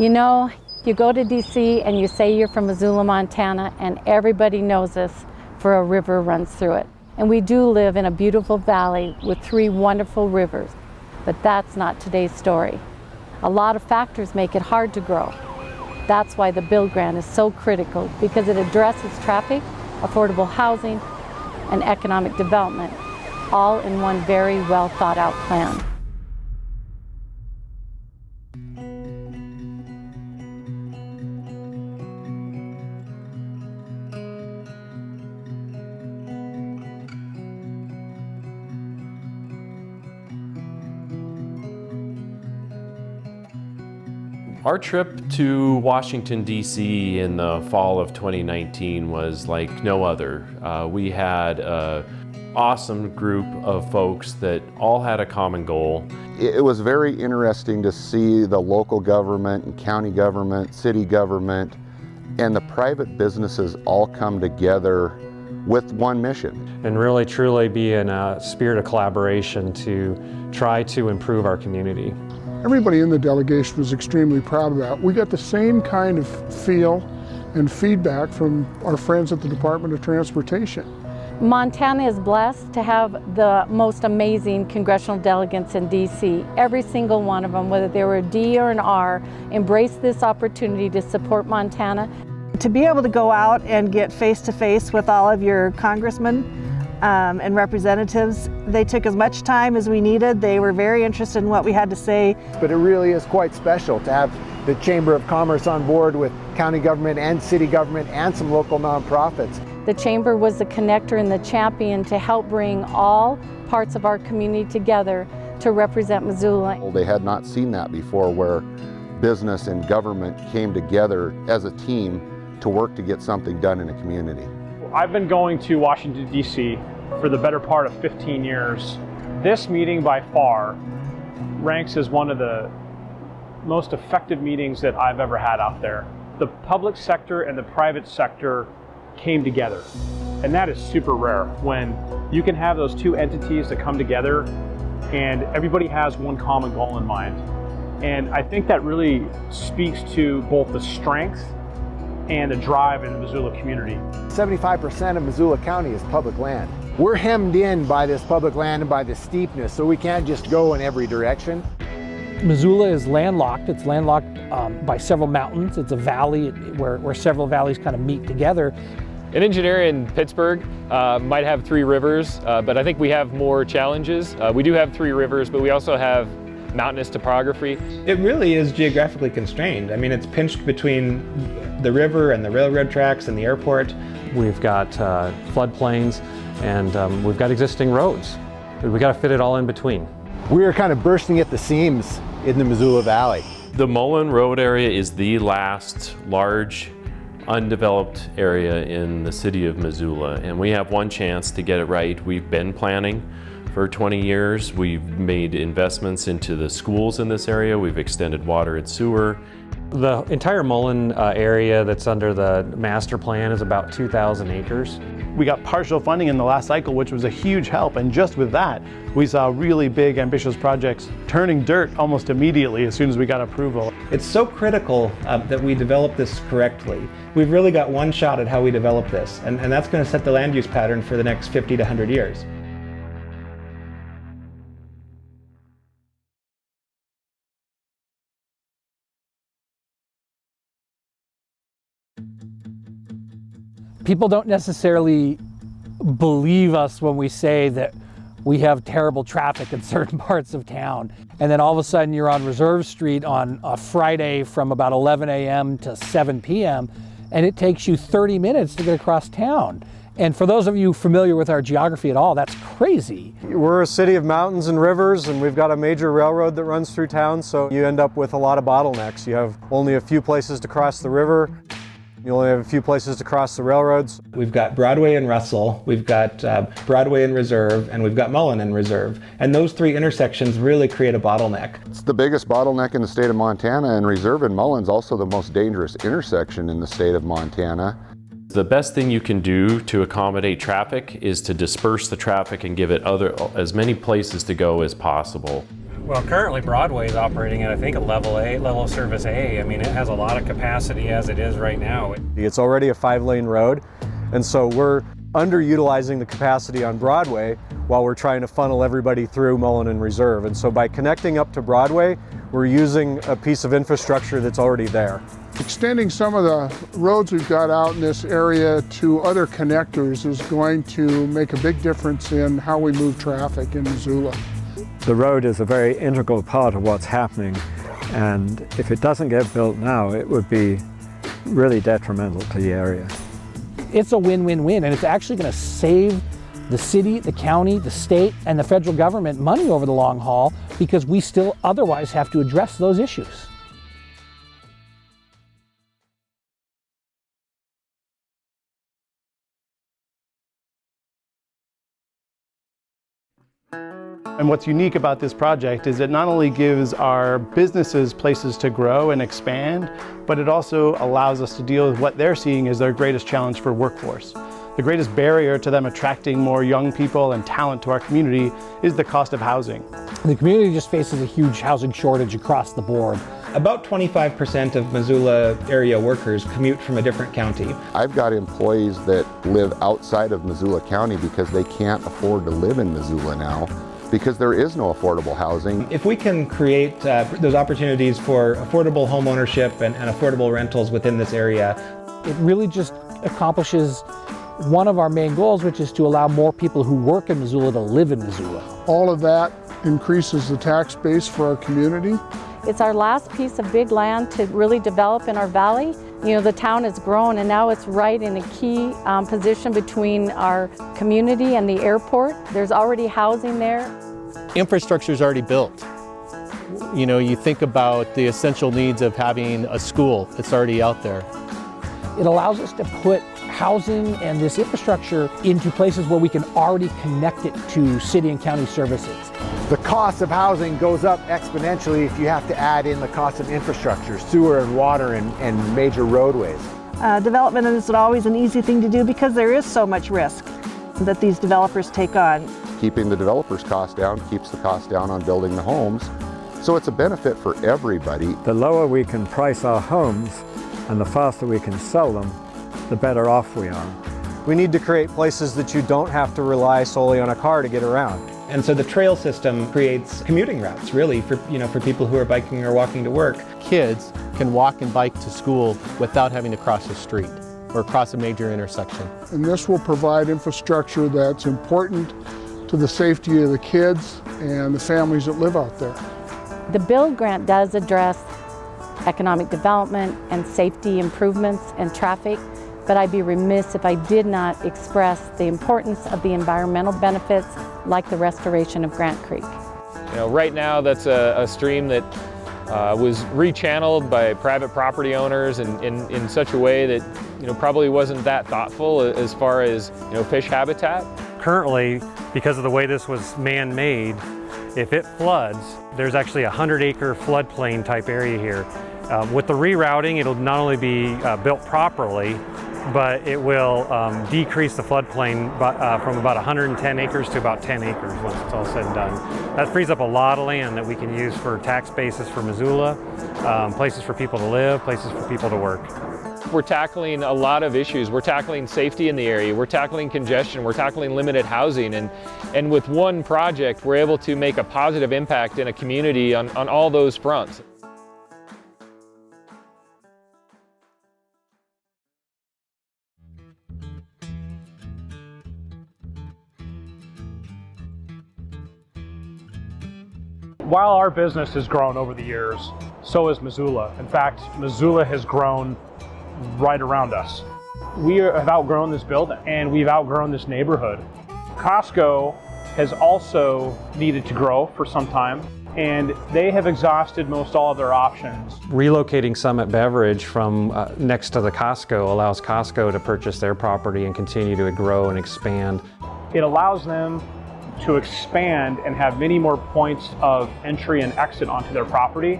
You know, you go to DC and you say you're from Missoula, Montana, and everybody knows us for a river runs through it. And we do live in a beautiful valley with 3 wonderful rivers, but that's not today's story. A lot of factors make it hard to grow. That's why the Build Grant is so critical, because it addresses traffic, affordable housing, and economic development, all in one very well thought out plan. Our trip to Washington, D.C. in the fall of 2019 was like no other. We had an awesome group of folks that all had a common goal. It was very interesting to see the local government and county government, city government, and the private businesses all come together with one mission. And really truly be in a spirit of collaboration to try to improve our community. Everybody in the delegation was extremely proud of that. We got the same kind of feel and feedback from our friends at the Department of Transportation. Montana is blessed to have the most amazing congressional delegates in DC. Every single one of them, whether they were a D or an R, embraced this opportunity to support Montana. To be able to go out and get face-to-face with all of your congressmen and representatives, they took as much time as we needed. They were very interested in what we had to say. But it really is quite special to have the Chamber of Commerce on board with county government and city government and some local nonprofits. The Chamber was the connector and the champion to help bring all parts of our community together to represent Missoula. They had not seen that before, where business and government came together as a team to work to get something done in a community. I've been going to Washington, D.C. for the better part of 15 years. This meeting by far ranks as one of the most effective meetings that I've ever had out there. The public sector and the private sector came together, and that is super rare when you can have those two entities that come together and everybody has one common goal in mind. And I think that really speaks to both the strength and the drive in the Missoula community. 75% of Missoula County is public land. We're hemmed in by this public land and by the steepness, so we can't just go in every direction. Missoula is landlocked. It's landlocked by several mountains. It's a valley where several valleys kind of meet together. An engineer in Pittsburgh might have 3 rivers, but I think we have more challenges. We do have 3 rivers, but we also have mountainous topography. It really is geographically constrained. I mean, it's pinched between the river and the railroad tracks and the airport. We've got floodplains and we've got existing roads. We got to fit it all in between. We are kind of bursting at the seams in the Missoula Valley. The Mullen Road area is the last large undeveloped area in the city of Missoula, and we have one chance to get it right. We've been planning for 20 years. We've made investments into the schools in this area. We've extended water and sewer. The entire Mullen area that's under the master plan is about 2,000 acres. We got partial funding in the last cycle, which was a huge help, and just with that, we saw really big, ambitious projects turning dirt almost immediately as soon as we got approval. It's so critical that we develop this correctly. We've really got one shot at how we develop this, and that's going to set the land use pattern for the next 50 to 100 years. People don't necessarily believe us when we say that we have terrible traffic in certain parts of town. And then all of a sudden you're on Reserve Street on a Friday from about 11 a.m. to 7 p.m. and it takes you 30 minutes to get across town. And for those of you familiar with our geography at all, that's crazy. We're a city of mountains and rivers, and we've got a major railroad that runs through town, so you end up with a lot of bottlenecks. You have only a few places to cross the river. You only have a few places to cross the railroads. We've got Broadway and Russell, we've got Broadway and Reserve, and we've got Mullen and Reserve. And those 3 intersections really create a bottleneck. It's the biggest bottleneck in the state of Montana, and Reserve and Mullen's also the most dangerous intersection in the state of Montana. The best thing you can do to accommodate traffic is to disperse the traffic and give it as many places to go as possible. Well, currently Broadway is operating at, I think, a level of service A. I mean, it has a lot of capacity as it is right now. It's already a 5-lane road, and so we're underutilizing the capacity on Broadway while we're trying to funnel everybody through Mullen and Reserve. And so by connecting up to Broadway, we're using a piece of infrastructure that's already there. Extending some of the roads we've got out in this area to other connectors is going to make a big difference in how we move traffic in Missoula. The road is a very integral part of what's happening, and if it doesn't get built now, it would be really detrimental to the area. It's a win-win-win, and it's actually going to save the city, the county, the state, and the federal government money over the long haul, because we still otherwise have to address those issues. And what's unique about this project is it not only gives our businesses places to grow and expand, but it also allows us to deal with what they're seeing as their greatest challenge for workforce. The greatest barrier to them attracting more young people and talent to our community is the cost of housing. The community just faces a huge housing shortage across the board. About 25% of Missoula area workers commute from a different county. I've got employees that live outside of Missoula County because they can't afford to live in Missoula now, because there is no affordable housing. If we can create those opportunities for affordable home ownership and affordable rentals within this area, it really just accomplishes one of our main goals, which is to allow more people who work in Missoula to live in Missoula. All of that increases the tax base for our community. It's our last piece of big land to really develop in our valley. You know, the town has grown, and now it's right in a key position between our community and the airport. There's already housing there. Infrastructure is already built. You know, you think about the essential needs of having a school, it's already out there. It allows us to put housing and this infrastructure into places where we can already connect it to city and county services. The cost of housing goes up exponentially if you have to add in the cost of infrastructure, sewer and water and major roadways. Development isn't always an easy thing to do because there is so much risk that these developers take on. Keeping the developers' cost down keeps the cost down on building the homes. So it's a benefit for everybody. The lower we can price our homes and the faster we can sell them, the better off we are. We need to create places that you don't have to rely solely on a car to get around. and so the trail system creates commuting routes, really, for people who are biking or walking to work. Kids can walk and bike to school without having to cross the street or cross a major intersection. And this will provide infrastructure that's important to the safety of the kids and the families that live out there. The BUILD grant does address economic development and safety improvements and traffic, but I'd be remiss if I did not express the importance of the environmental benefits like the restoration of Grant Creek. Right now that's a stream that was rechanneled by private property owners in such a way that probably wasn't that thoughtful as far as fish habitat. Currently, because of the way this was man-made, if it floods, there's actually a 100-acre floodplain type area here. With the rerouting, it'll not only be built properly, but it will decrease the floodplain from about 110 acres to about 10 acres once it's all said and done. That frees up a lot of land that we can use for tax bases for Missoula, places for people to live, places for people to work. We're tackling a lot of issues. We're tackling safety in the area, we're tackling congestion, we're tackling limited housing, and with one project, we're able to make a positive impact in a community on all those fronts. While our business has grown over the years, so has Missoula. In fact, Missoula has grown right around us. We have outgrown this building and we've outgrown this neighborhood. Costco has also needed to grow for some time, and they have exhausted most all of their options. Relocating Summit Beverage from next to the Costco allows Costco to purchase their property and continue to grow and expand. It allows them to expand and have many more points of entry and exit onto their property,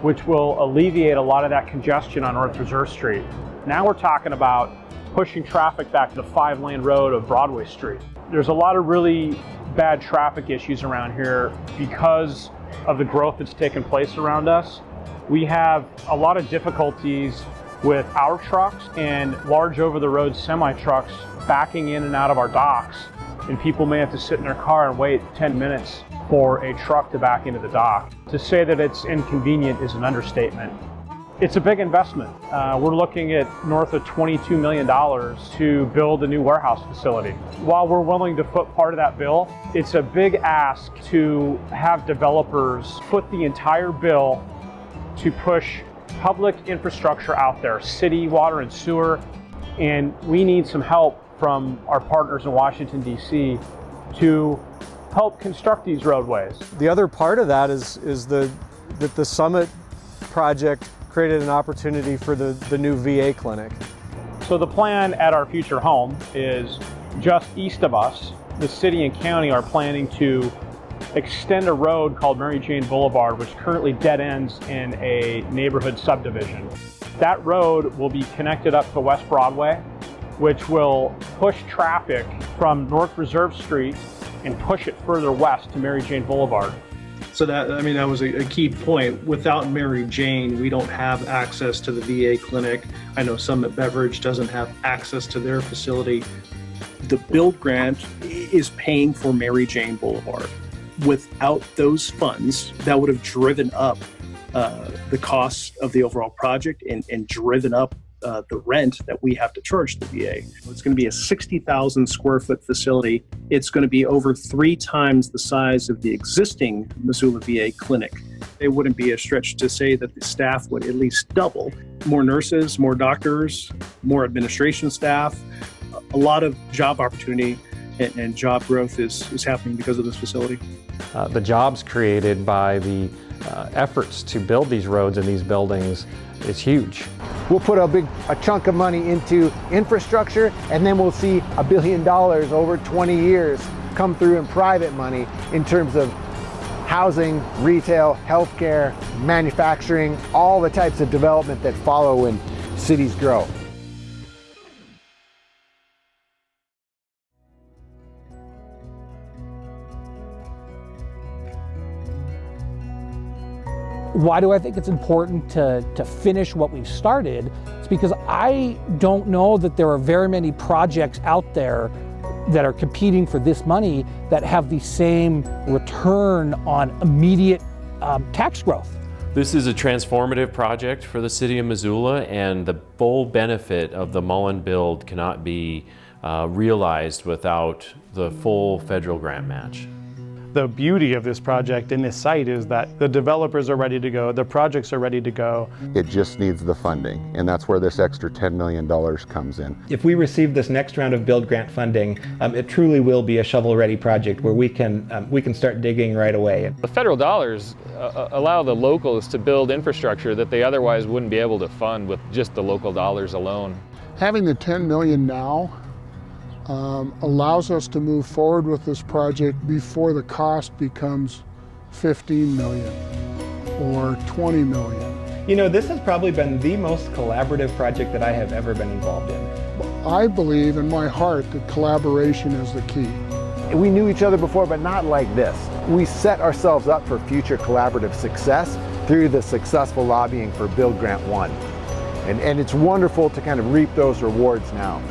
which will alleviate a lot of that congestion on North Reserve Street. Now we're talking about pushing traffic back to the 5-lane road of Broadway Street. There's a lot of really bad traffic issues around here because of the growth that's taken place around us. We have a lot of difficulties with our trucks and large over-the-road semi-trucks backing in and out of our docks, and people may have to sit in their car and wait 10 minutes for a truck to back into the dock. To say that it's inconvenient is an understatement. It's a big investment. We're looking at north of $22 million to build a new warehouse facility. While we're willing to foot part of that bill, it's a big ask to have developers foot the entire bill to push public infrastructure out there, city, water, and sewer, and we need some help from our partners in Washington, D.C. to help construct these roadways. The other part of that is that the Summit project created an opportunity for the new VA clinic. So the plan at our future home is just east of us. The city and county are planning to extend a road called Mary Jane Boulevard, which currently dead ends in a neighborhood subdivision. That road will be connected up to West Broadway, which will push traffic from North Reserve Street and push it further west to Mary Jane Boulevard. So that was a key point. Without Mary Jane, we don't have access to the VA clinic. I know Summit Beverage doesn't have access to their facility. The build grant is paying for Mary Jane Boulevard. Without those funds, that would have driven up the costs of the overall project and driven up the rent that we have to charge the VA. It's going to be a 60,000 square foot facility. It's going to be over 3 times the size of the existing Missoula VA clinic. It wouldn't be a stretch to say that the staff would at least double. More nurses, more doctors, more administration staff, a lot of job opportunity and job growth is happening because of this facility. The jobs created by the efforts to build these roads and these buildings is huge. We'll put a chunk of money into infrastructure, and then we'll see $1 billion over 20 years come through in private money in terms of housing, retail, healthcare, manufacturing, all the types of development that follow when cities grow. Why do I think it's important to finish what we've started? It's because I don't know that there are very many projects out there that are competing for this money that have the same return on immediate tax growth. This is a transformative project for the city of Missoula, and the full benefit of the Mullen build cannot be realized without the full federal grant match. The beauty of this project in this site is that the developers are ready to go, the projects are ready to go. It just needs the funding, and that's where this extra $10 million comes in. If we receive this next round of build grant funding, it truly will be a shovel-ready project where we can start digging right away. The federal dollars allow the locals to build infrastructure that they otherwise wouldn't be able to fund with just the local dollars alone. Having the $10 million now allows us to move forward with this project before the cost becomes $15 million or $20 million. You know, this has probably been the most collaborative project that I have ever been involved in. I believe in my heart that collaboration is the key. We knew each other before, but not like this. We set ourselves up for future collaborative success through the successful lobbying for Build Grant 1. And it's wonderful to kind of reap those rewards now.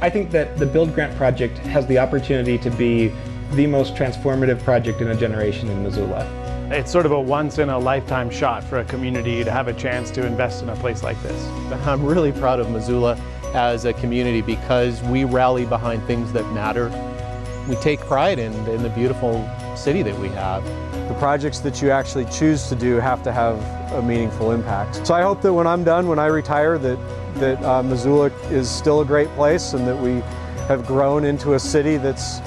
I think that the Build Grant project has the opportunity to be the most transformative project in a generation in Missoula. It's sort of a once-in-a-lifetime shot for a community to have a chance to invest in a place like this. I'm really proud of Missoula as a community because we rally behind things that matter. We take pride in the beautiful city that we have. The projects that you actually choose to do have to have a meaningful impact. So I hope that when I'm done, when I retire, that Missoula is still a great place and that we have grown into a city that's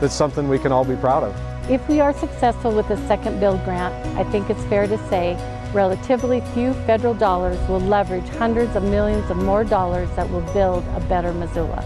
something we can all be proud of. If we are successful with the second build grant, I think it's fair to say relatively few federal dollars will leverage hundreds of millions of more dollars that will build a better Missoula.